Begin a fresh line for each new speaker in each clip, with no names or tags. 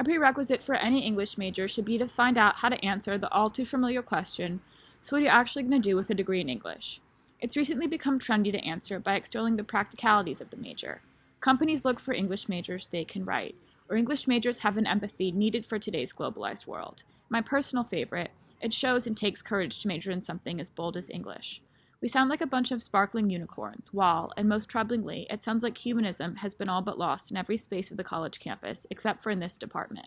A prerequisite for any English major should be to find out how to answer the all too familiar question, so what are you actually going to do with a degree in English? It's recently become trendy to answer by extolling the practicalities of the major. Companies look for English majors they can write, or English majors have an empathy needed for today's globalized world. My personal favorite, it shows and takes courage to major in something as bold as English. We sound like a bunch of sparkling unicorns, while, and most troublingly, it sounds like humanism has been all but lost in every space of the college campus, except for in this department.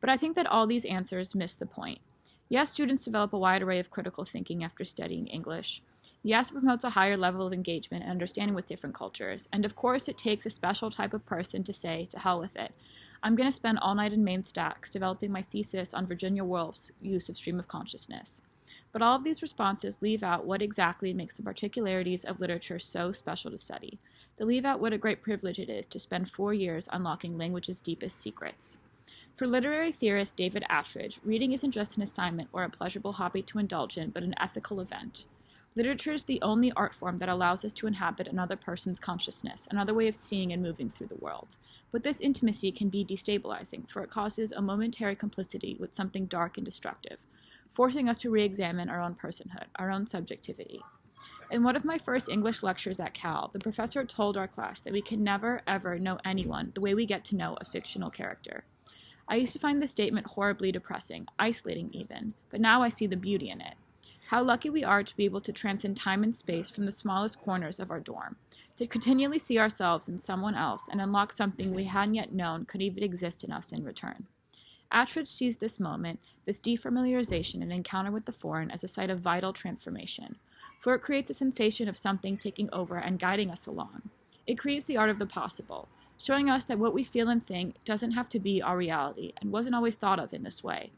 But I think that all these answers miss the point. Yes, students develop a wide array of critical thinking after studying English. Yes, it promotes a higher level of engagement and understanding with different cultures, and of course it takes a special type of person to say, to hell with it. I'm going to spend all night in main stacks developing my thesis on Virginia Woolf's use of stream of consciousness. But all of these responses leave out what exactly makes the particularities of literature so special to study. They leave out what a great privilege it is to spend 4 years unlocking language's deepest secrets. For literary theorist David Attridge, reading isn't just an assignment or a pleasurable hobby to indulge in, but an ethical event. Literature is the only art form that allows us to inhabit another person's consciousness, another way of seeing and moving through the world. But this intimacy can be destabilizing, for it causes a momentary complicity with something dark and destructive, forcing us to re-examine our own personhood, our own subjectivity. In one of my first English lectures at Cal, the professor told our class that we can never, ever know anyone the way we get to know a fictional character. I used to find this statement horribly depressing, isolating even, but now I see the beauty in it. How lucky we are to be able to transcend time and space from the smallest corners of our dorm, to continually see ourselves in someone else and unlock something we hadn't yet known could even exist in us in return. Attridge sees this moment, this defamiliarization and encounter with the foreign, as a site of vital transformation, for it creates a sensation of something taking over and guiding us along. It creates the art of the possible, showing us that what we feel and think doesn't have to be our reality and wasn't always thought of in this way.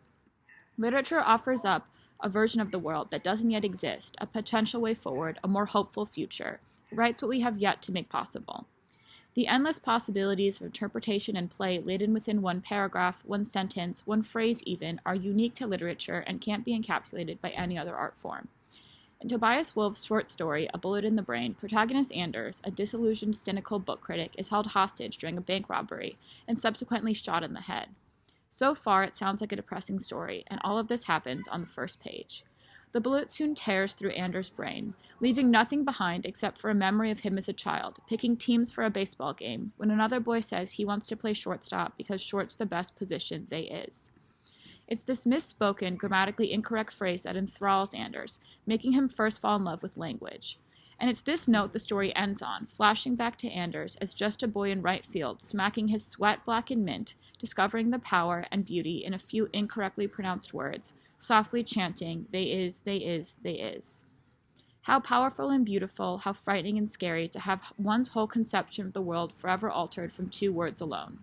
Literature offers up a version of the world that doesn't yet exist, a potential way forward, a more hopeful future. It writes what we have yet to make possible. The endless possibilities of interpretation and play laden within one paragraph, one sentence, one phrase even, are unique to literature and can't be encapsulated by any other art form. In Tobias Wolff's short story, A Bullet in the Brain, protagonist Anders, a disillusioned, cynical book critic, is held hostage during a bank robbery and subsequently shot in the head. So far, it sounds like a depressing story, and all of this happens on the first page. The bullet soon tears through Anders' brain, leaving nothing behind except for a memory of him as a child, picking teams for a baseball game, when another boy says he wants to play shortstop because short's the best position they is. It's this misspoken, grammatically incorrect phrase that enthralls Anders, making him first fall in love with language. And it's this note the story ends on, flashing back to Anders as just a boy in right field, smacking his sweat-blackened mint, discovering the power and beauty in a few incorrectly pronounced words, softly chanting, they is, they is, they is. How powerful and beautiful, how frightening and scary to have one's whole conception of the world forever altered from 2 words alone.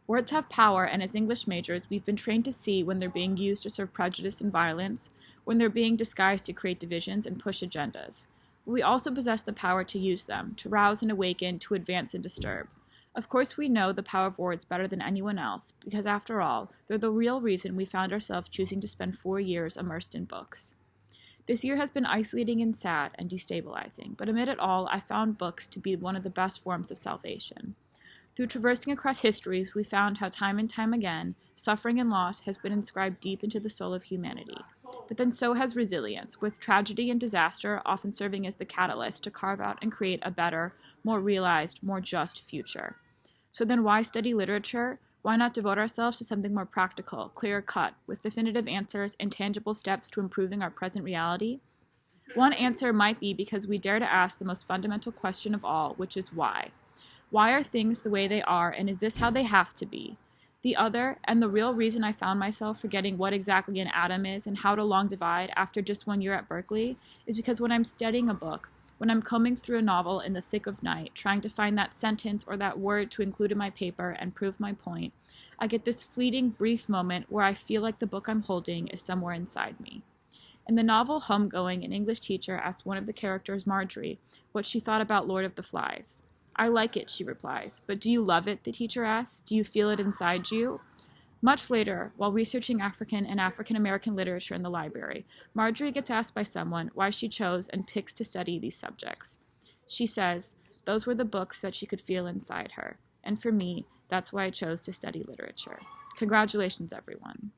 Words have power, and as English majors, we've been trained to see when they're being used to serve prejudice and violence, when they're being disguised to create divisions and push agendas. We also possess the power to use them, to rouse and awaken, to advance and disturb. Of course, we know the power of words better than anyone else, because after all, they're the real reason we found ourselves choosing to spend 4 years immersed in books. This year has been isolating and sad and destabilizing, but amid it all, I found books to be one of the best forms of salvation. Through traversing across histories, we found how time and time again, suffering and loss has been inscribed deep into the soul of humanity. But then so has resilience, with tragedy and disaster often serving as the catalyst to carve out and create a better, more realized, more just future. So then why study literature? Why not devote ourselves to something more practical, clear-cut, with definitive answers and tangible steps to improving our present reality? One answer might be because we dare to ask the most fundamental question of all, which is why. Why are things the way they are, and is this how they have to be? The other, and the real reason I found myself forgetting what exactly an atom is and how to long divide after just 1 year at Berkeley, is because when I'm studying a book, when I'm combing through a novel in the thick of night, trying to find that sentence or that word to include in my paper and prove my point, I get this fleeting, brief moment where I feel like the book I'm holding is somewhere inside me. In the novel Homegoing, an English teacher asks one of the characters, Marjorie, what she thought about Lord of the Flies. I like it, she replies. But do you love it, the teacher asks? Do you feel it inside you? Much later, while researching African and African-American literature in the library, Marjorie gets asked by someone why she chose and picks to study these subjects. She says, those were the books that she could feel inside her. And for me, That's why I chose to study literature. Congratulations, everyone.